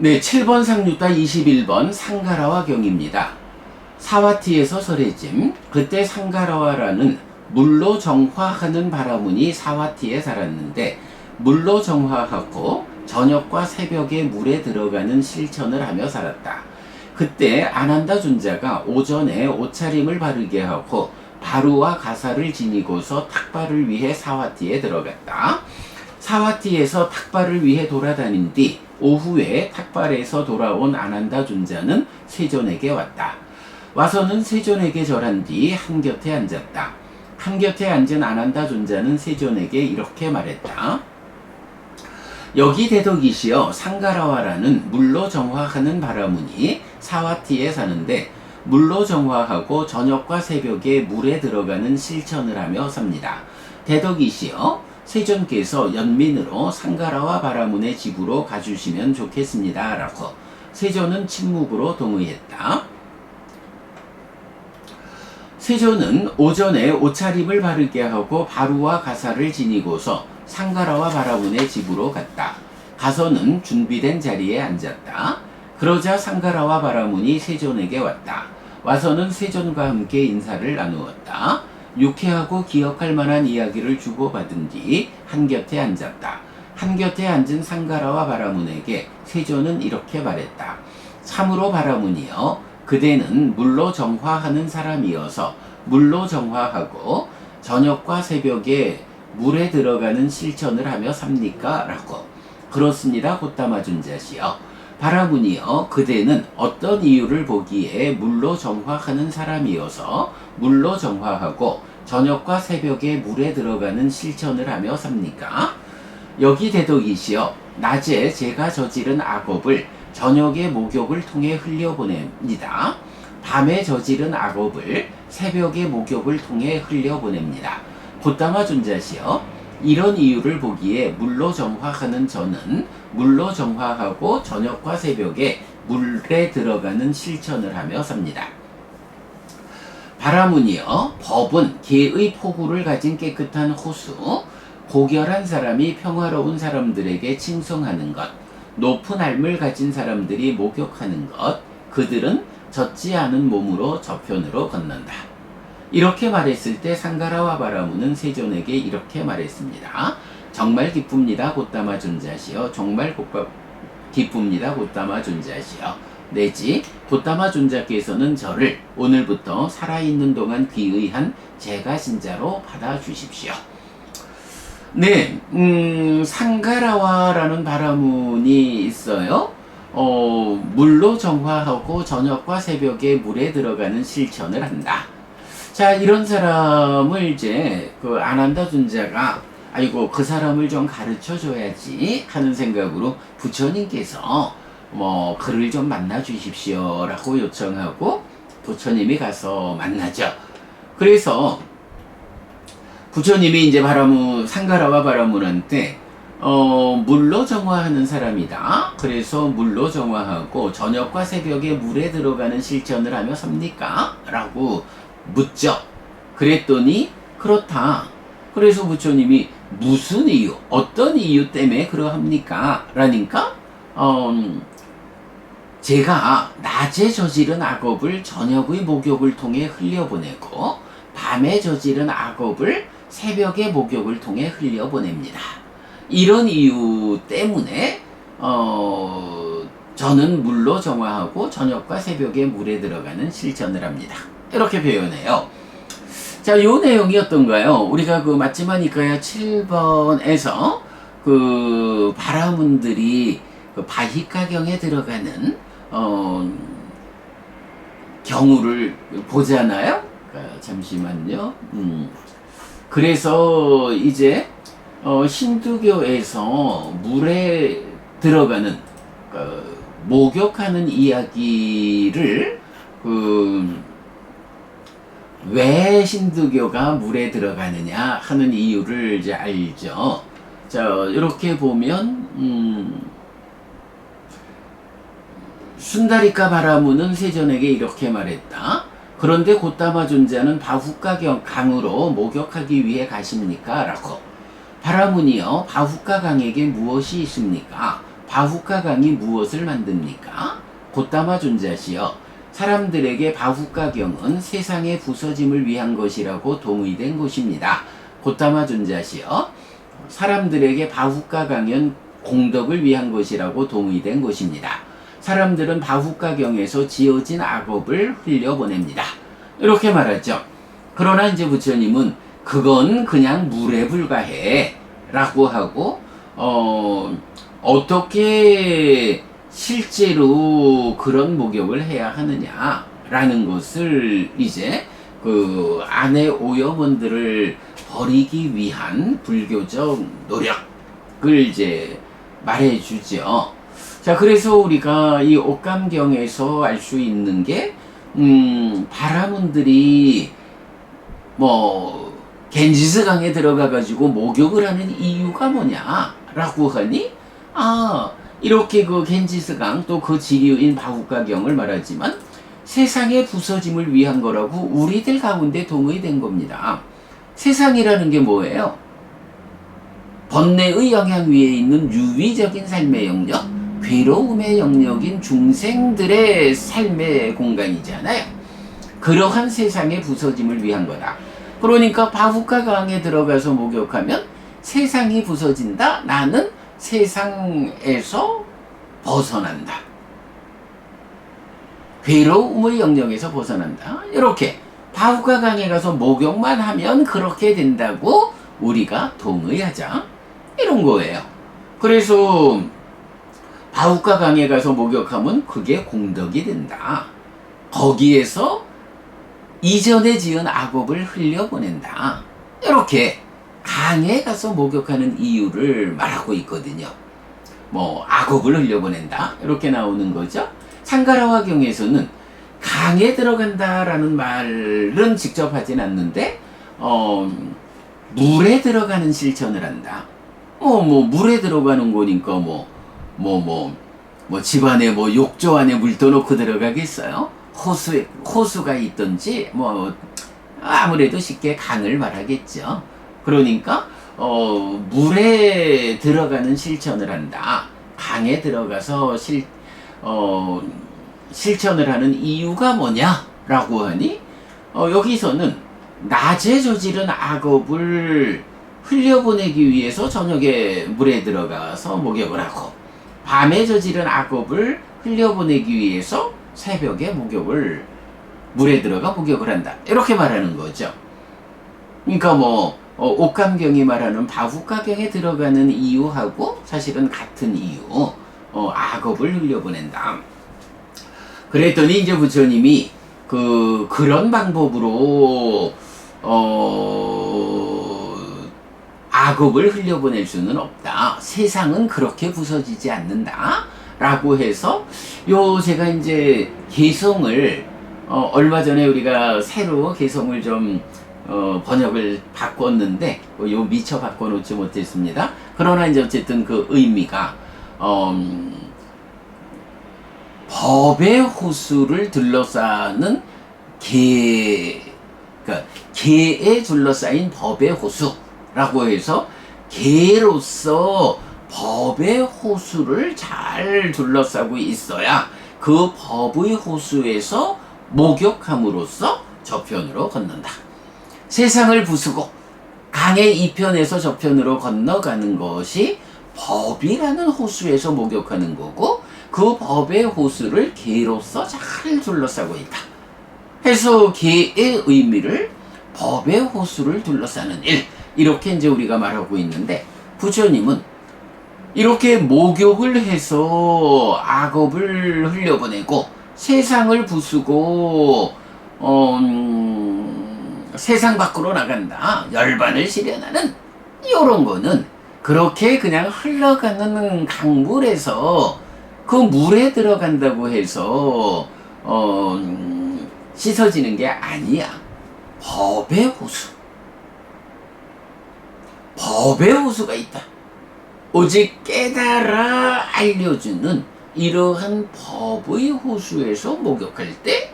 네, 7번 상류따 21번 상가라와 경입니다. 사와티에서 설해짐. 그때 상가라와라는 물로 정화하는 바라문이 사와티에 살았는데 물로 정화하고 저녁과 새벽에 물에 들어가는 실천을 하며 살았다. 그때 아난다 존자가 오전에 옷차림을 바르게 하고 바루와 가사를 지니고서 탁발을 위해 사와티에 들어갔다. 사와티에서 탁발을 위해 돌아다닌 뒤 오후에 탁발에서 돌아온 아난다 존자는 세존에게 왔다. 와서는 세존에게 절한 뒤 한곁에 앉았다. 한곁에 앉은 아난다 존자는 세존에게 이렇게 말했다. 여기 대덕이시여, 상가라와라는 물로 정화하는 바라문이 사와티에 사는데 물로 정화하고 저녁과 새벽에 물에 들어가는 실천을 하며 삽니다. 대덕이시여, 세존께서 연민으로 상가라와 바라문의 집으로 가주시면 좋겠습니다. 라고 세존은 침묵으로 동의했다. 세존은 오전에 옷차림을 바르게 하고 바루와 가사를 지니고서 상가라와 바라문의 집으로 갔다. 가서는 준비된 자리에 앉았다. 그러자 상가라와 바라문이 세존에게 왔다. 와서는 세존과 함께 인사를 나누었다. 유쾌하고 기억할 만한 이야기를 주고받은 뒤 한곁에 앉았다. 한곁에 앉은 상가라와 바라문에게 세존은 이렇게 말했다. 참으로 바라문이여, 그대는 물로 정화하는 사람이어서 물로 정화하고 저녁과 새벽에 물에 들어가는 실천을 하며 삽니까? 라고. 그렇습니다, 곧다마 존자시여. 바라문이여, 그대는 어떤 이유를 보기에 물로 정화하는 사람이어서 물로 정화하고 저녁과 새벽에 물에 들어가는 실천을 하며 삽니까? 여기 대덕이시여, 낮에 제가 저지른 악업을 저녁에 목욕을 통해 흘려보냅니다. 밤에 저지른 악업을 새벽에 목욕을 통해 흘려보냅니다. 곧다마 존자시여, 이런 이유를 보기에 물로 정화하는 저는 물로 정화하고 저녁과 새벽에 물에 들어가는 실천을 하며 삽니다. 바라문이여, 법은 개의 포구를 가진 깨끗한 호수, 고결한 사람이 평화로운 사람들에게 칭송하는 것, 높은 알을 가진 사람들이 목욕하는 것, 그들은 젖지 않은 몸으로 저편으로 건넌다. 이렇게 말했을 때 상가라와 바라문은 세존에게 이렇게 말했습니다. 정말 기쁩니다, 곧다마 존자시여. 정말 기쁩니다, 곧다마 존자시여. 내지 곧다마 존자께서는 저를 오늘부터 살아있는 동안 귀의한 제가 신자로 받아주십시오. 네, 상가라와라는 바라문이 있어요. 물로 정화하고 저녁과 새벽에 물에 들어가는 실천을 한다. 자, 이런 사람을 이제 그 아난다 존자가 아이고 그 사람을 좀 가르쳐 줘야지 하는 생각으로 부처님께서 그를 좀 만나 주십시오 라고 요청하고 부처님이 가서 만나죠. 그래서 부처님이 이제 상가라와 바라문한테 물로 정화하는 사람이다. 그래서 물로 정화하고 저녁과 새벽에 물에 들어가는 실천을 하며 삽니까? 라고 묻죠. 그랬더니 그렇다. 그래서 부처님이 무슨 이유, 어떤 이유 때문에 그러합니까? 라니까 제가 낮에 저지른 악업을 저녁의 목욕을 통해 흘려보내고 밤에 저지른 악업을 새벽의 목욕을 통해 흘려보냅니다. 이런 이유 때문에 저는 물로 정화하고 저녁과 새벽에 물에 들어가는 실천을 합니다. 이렇게 표현해요. 자, 요 내용이 어떤가요? 우리가 그 맞지마니까야 7번에서 그 바라문들이 그 바히카경에 들어가는 경우를 보잖아요. 잠시만요. 그래서 이제 힌두교에서 물에 들어가는 목욕하는 이야기를 왜 힌두교가 물에 들어가느냐 하는 이유를 이제 알죠. 자, 이렇게 보면 순다리카 바라문은 세존에게 이렇게 말했다. 그런데 곧다마 존자는 바후카 강으로 목욕하기 위해 가십니까? 라고. 바라문이여, 바후카 강에게 무엇이 있습니까? 바후카 강이 무엇을 만듭니까? 곧다마 존자시여, 사람들에게 바후카경은 세상의 부서짐을 위한 것이라고 동의된 것입니다. 곧다마 존자시여, 사람들에게 바후카강은 공덕을 위한 것이라고 동의된 것입니다. 사람들은 바후카경에서 지어진 악업을 흘려보냅니다. 이렇게 말하죠. 그러나 이제 부처님은 그건 그냥 물에 불과해 라고 하고 어떻게 실제로 그런 목욕을 해야 하느냐 라는 것을 이제 그 안의 오염원들을 버리기 위한 불교적 노력을 이제 말해주죠. 자, 그래서 우리가 이 옥감경에서 알 수 있는 게 바라문들이 뭐 겐지스강에 들어가 가지고 목욕을 하는 이유가 뭐냐라고 하니, 이렇게 그 겐지스강 또 그 지류인 바후카경을 말하지만 세상의 부서짐을 위한 거라고 우리들 가운데 동의된 겁니다. 세상이라는 게 뭐예요? 번뇌의 영향 위에 있는 유의적인 삶의 영역, 괴로움의 영역인 중생들의 삶의 공간이잖아요. 그러한 세상의 부서짐을 위한 거다. 그러니까 바후카강에 들어가서 목욕하면 세상이 부서진다. 나는 세상에서 벗어난다. 괴로움의 영역에서 벗어난다. 이렇게 바후카강에 가서 목욕만 하면 그렇게 된다고 우리가 동의하자. 이런 거예요. 그래서 바후카강에 가서 목욕하면 그게 공덕이 된다. 거기에서 이전에 지은 악업을 흘려보낸다. 이렇게 강에 가서 목욕하는 이유를 말하고 있거든요. 뭐 악업을 흘려보낸다 이렇게 나오는 거죠. 상가라와 경에서는 강에 들어간다라는 말은 직접 하진 않는데 물에 들어가는 실천을 한다. 물에 들어가는 거니까 집안에 욕조 안에 물 떠놓고 들어가겠어요? 호수가 있든지 아무래도 쉽게 강을 말하겠죠. 그러니까 물에 들어가는 실천을 한다. 강에 들어가서 실천을 하는 이유가 뭐냐라고 하니 여기서는 낮에 저지른 악업을 흘려보내기 위해서 저녁에 물에 들어가서 목욕을 하고, 밤에 저지른 악업을 흘려보내기 위해서 새벽에 물에 들어가 목욕을 한다. 이렇게 말하는 거죠. 그러니까 옥감경이 말하는 바후카경에 들어가는 이유하고 사실은 같은 이유. 악업을 흘려보낸다. 그랬더니 이제 부처님이 그런 방법으로 악업을 흘려보낼 수는 없다. 세상은 그렇게 부서지지 않는다. 라고 해서 제가 이제 개성을 얼마 전에 우리가 새로 개성을 좀 번역을 바꿨는데 미처 바꿔놓지 못했습니다. 그러나 이제 어쨌든 그 의미가 법의 호수를 둘러싸는 그러니까 개에 둘러싸인 법의 호수라고 해서 개로서 법의 호수를 잘 둘러싸고 있어야 그 법의 호수에서 목욕함으로써 저편으로 건넌다. 세상을 부수고 강의 이편에서 저편으로 건너가는 것이 법이라는 호수에서 목욕하는 거고, 그 법의 호수를 개로서 잘 둘러싸고 있다. 해서 개의 의미를 법의 호수를 둘러싸는 일, 이렇게 이제 우리가 말하고 있는데, 부처님은 이렇게 목욕을 해서 악업을 흘려보내고 세상을 부수고 세상 밖으로 나간다, 열반을 실현하는 이런 거는 그렇게 그냥 흘러가는 강물에서 그 물에 들어간다고 해서 씻어지는 게 아니야. 법의 호수가 있다. 오직 깨달아 알려주는 이러한 법의 호수에서 목욕할 때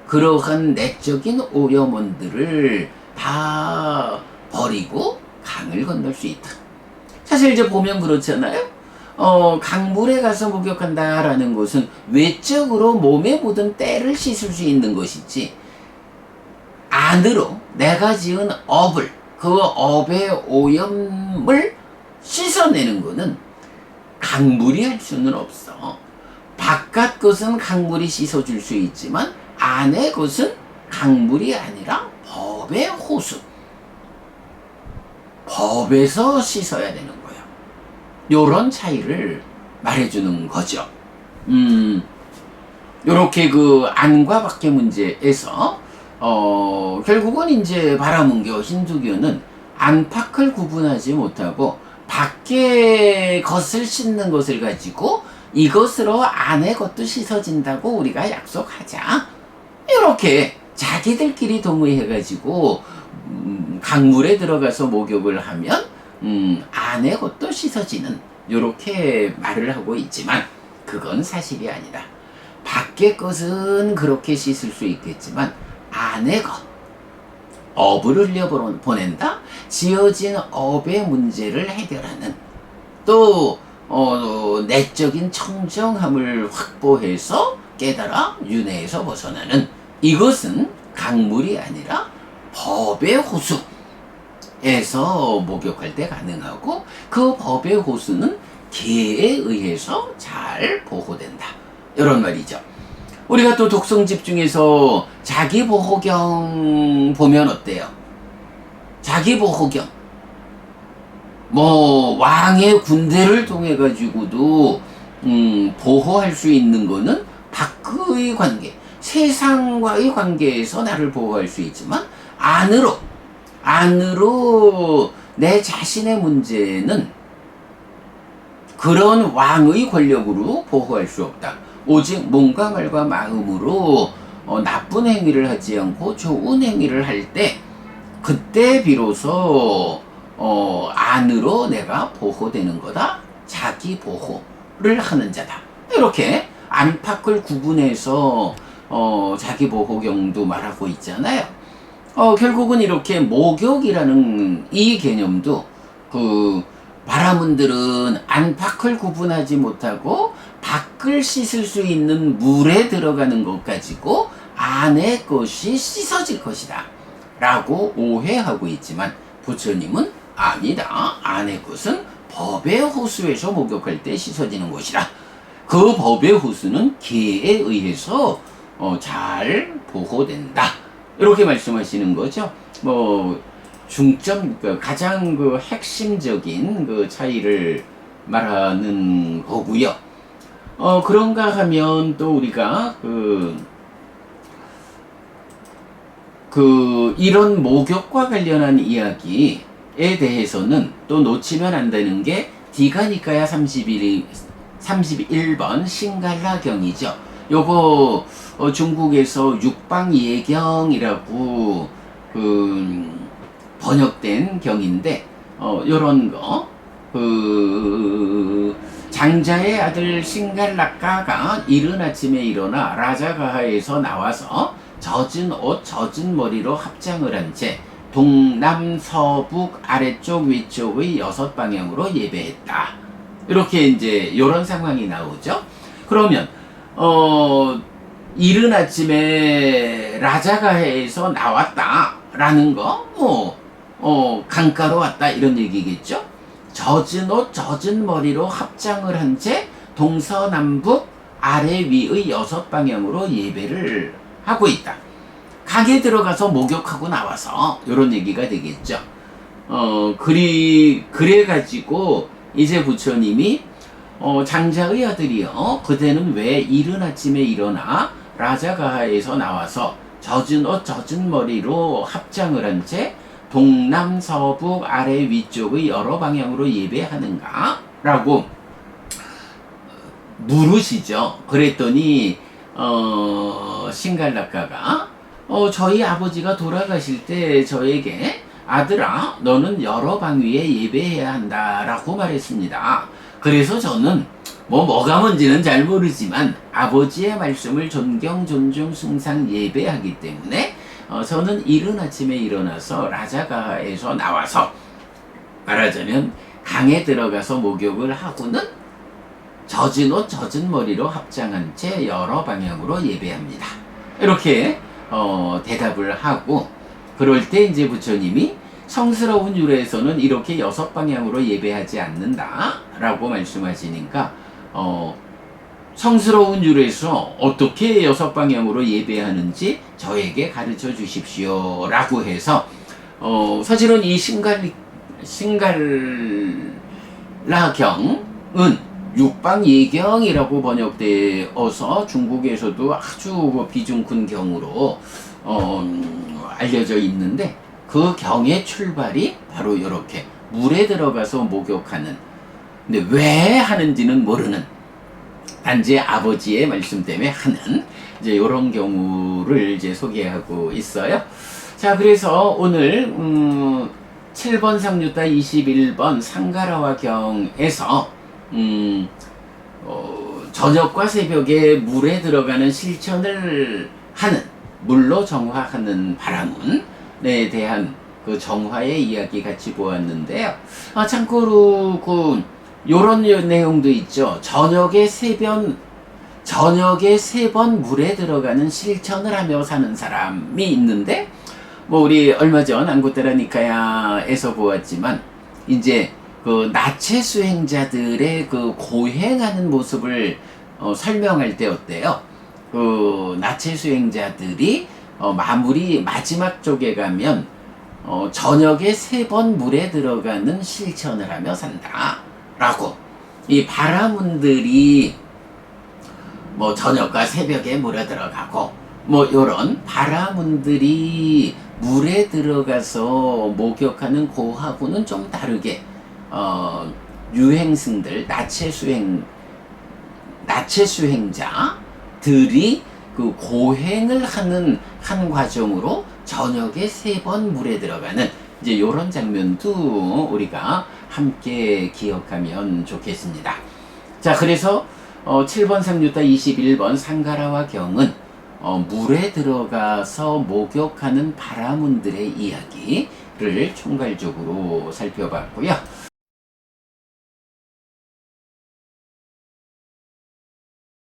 그러한 내적인 오염원들을 다 버리고 강을 건널 수 있다. 사실 이제 보면 그렇잖아요. 강물에 가서 목욕한다라는 것은 외적으로 몸에 묻은 때를 씻을 수 있는 것이지, 안으로 내가 지은 업을, 그 업의 오염을 씻어내는 것은 강물이 할 수는 없어. 바깥 것은 강물이 씻어줄 수 있지만 안의 것은 강물이 아니라 법의 호수, 법에서 씻어야 되는 거야. 요런 차이를 말해주는 거죠. 요렇게 그 안과 밖의 문제에서 결국은 이제 바라문교, 힌두교는 안팎을 구분하지 못하고 밖의 것을 씻는 것을 가지고 이것으로 안의 것도 씻어진다고 우리가 약속하자. 이렇게 자기들끼리 동의해가지고 강물에 들어가서 목욕을 하면 안의 것도 씻어지는, 이렇게 말을 하고 있지만 그건 사실이 아니다. 밖의 것은 그렇게 씻을 수 있겠지만 안의 것, 업을 흘려보낸다? 지어진 업의 문제를 해결하는, 또 내적인 청정함을 확보해서 깨달아 윤회에서 벗어나는, 이것은 강물이 아니라 법의 호수에서 목욕할 때 가능하고, 그 법의 호수는 계에 의해서 잘 보호된다, 이런 말이죠. 우리가 또 독성집 중에서 자기보호경 보면 어때요? 자기보호경, 뭐 왕의 군대를 통해 가지고도 보호할 수 있는 거는 밖의 관계, 세상과의 관계에서 나를 보호할 수 있지만 안으로 내 자신의 문제는 그런 왕의 권력으로 보호할 수 없다. 오직 몸과 말과 마음으로 나쁜 행위를 하지 않고 좋은 행위를 할 때, 그때 비로소 안으로 내가 보호되는 거다. 자기 보호를 하는 자다. 이렇게 안팎을 구분해서 자기 보호경도 말하고 있잖아요. 결국은 이렇게 목욕이라는 이 개념도 바라문들은 안팎을 구분하지 못하고 밖을 씻을 수 있는 물에 들어가는 것 가지고 안의 것이 씻어질 것이다 라고 오해하고 있지만, 부처님은 아니다. 안의 것은 법의 호수에서 목욕할 때 씻어지는 것이라. 그 법의 호수는 계에 의해서 잘 보호된다, 이렇게 말씀하시는 거죠. 중점, 가장 핵심적인 차이를 말하는 거고요. 그런가 하면 또 우리가 이런 목욕과 관련한 이야기에 대해서는 또 놓치면 안 되는 게 디가니카야 31번 신갈라경이죠. 요거 중국에서 육방예경이라고 번역된 경인데, 요런 거, 장자의 아들 신갈라카가 이른 아침에 일어나 라자가하에서 나와서 젖은 옷, 젖은 머리로 합장을 한 채 동남, 서북, 아래쪽, 위쪽의 6방향으로 예배했다. 이렇게 이제 요런 상황이 나오죠. 그러면 이른 아침에 라자가해에서 나왔다라는 거, 강가로 왔다, 이런 얘기겠죠. 젖은 옷, 젖은 머리로 합장을 한 채 동서남북 아래 위의 6방향으로 예배를 하고 있다. 강에 들어가서 목욕하고 나와서 이런 얘기가 되겠죠. 그래가지고 이제 부처님이 장자의 아들이여, 그대는 왜 이른 아침에 일어나 라자가하에서 나와서 젖은 옷, 젖은 머리로 합장을 한 채 동남, 서북, 아래, 위쪽의 여러 방향으로 예배하는가? 라고 물으시죠. 그랬더니 신갈라카가 저희 아버지가 돌아가실 때 저에게 아들아, 너는 여러 방위에 예배해야 한다 라고 말했습니다. 그래서 저는 뭐가 뭔지는 잘 모르지만 아버지의 말씀을 존경, 존중, 숭상, 예배하기 때문에 저는 이른 아침에 일어나서 라자가에서 나와서 말하자면 강에 들어가서 목욕을 하고는 젖은 옷, 젖은 머리로 합장한 채 여러 방향으로 예배합니다. 이렇게 대답을 하고, 그럴 때 이제 부처님이 성스러운 유래에서는 이렇게 6방향으로 예배하지 않는다 라고 말씀하시니까 성스러운 유래에서 어떻게 6방향으로 예배하는지 저에게 가르쳐 주십시오 라고 해서 사실은 이 신갈라경은 육방예경이라고 번역되어서 중국에서도 아주 비중 큰 경으로 알려져 있는데, 그 경의 출발이 바로 이렇게 물에 들어가서 목욕하는, 근데 왜 하는지는 모르는, 단지 아버지의 말씀 때문에 하는 이제 이런 경우를 이제 소개하고 있어요. 자, 그래서 오늘 7번 상류타 21번 상가라와 경에서 저녁과 새벽에 물에 들어가는 실천을 하는, 물로 정화하는 바라문에 대한 그 정화의 이야기 같이 보았는데요. 참고로 요런 내용도 있죠. 저녁에 3번 물에 들어가는 실천을 하며 사는 사람이 있는데, 우리 얼마 전 안구테라 니카야에서 보았지만, 이제 그 나체 수행자들의 그 고행하는 모습을 설명할 때 어때요? 그 나체 수행자들이 마지막 쪽에 가면 저녁에 3번 물에 들어가는 실천을 하며 산다 라고, 이 바라문들이 저녁과 새벽에 물에 들어가고 요런 바라문들이 물에 들어가서 목욕하는 고하고는 좀 다르게 유행승들, 나체 수행자들이 그 고행을 하는 한 과정으로 저녁에 3번 물에 들어가는 이제 요런 장면도 우리가 함께 기억하면 좋겠습니다. 자, 그래서 7번 상류타 21번 상가라와 경은 물에 들어가서 목욕하는 바라문들의 이야기를 총괄적으로 살펴봤고요.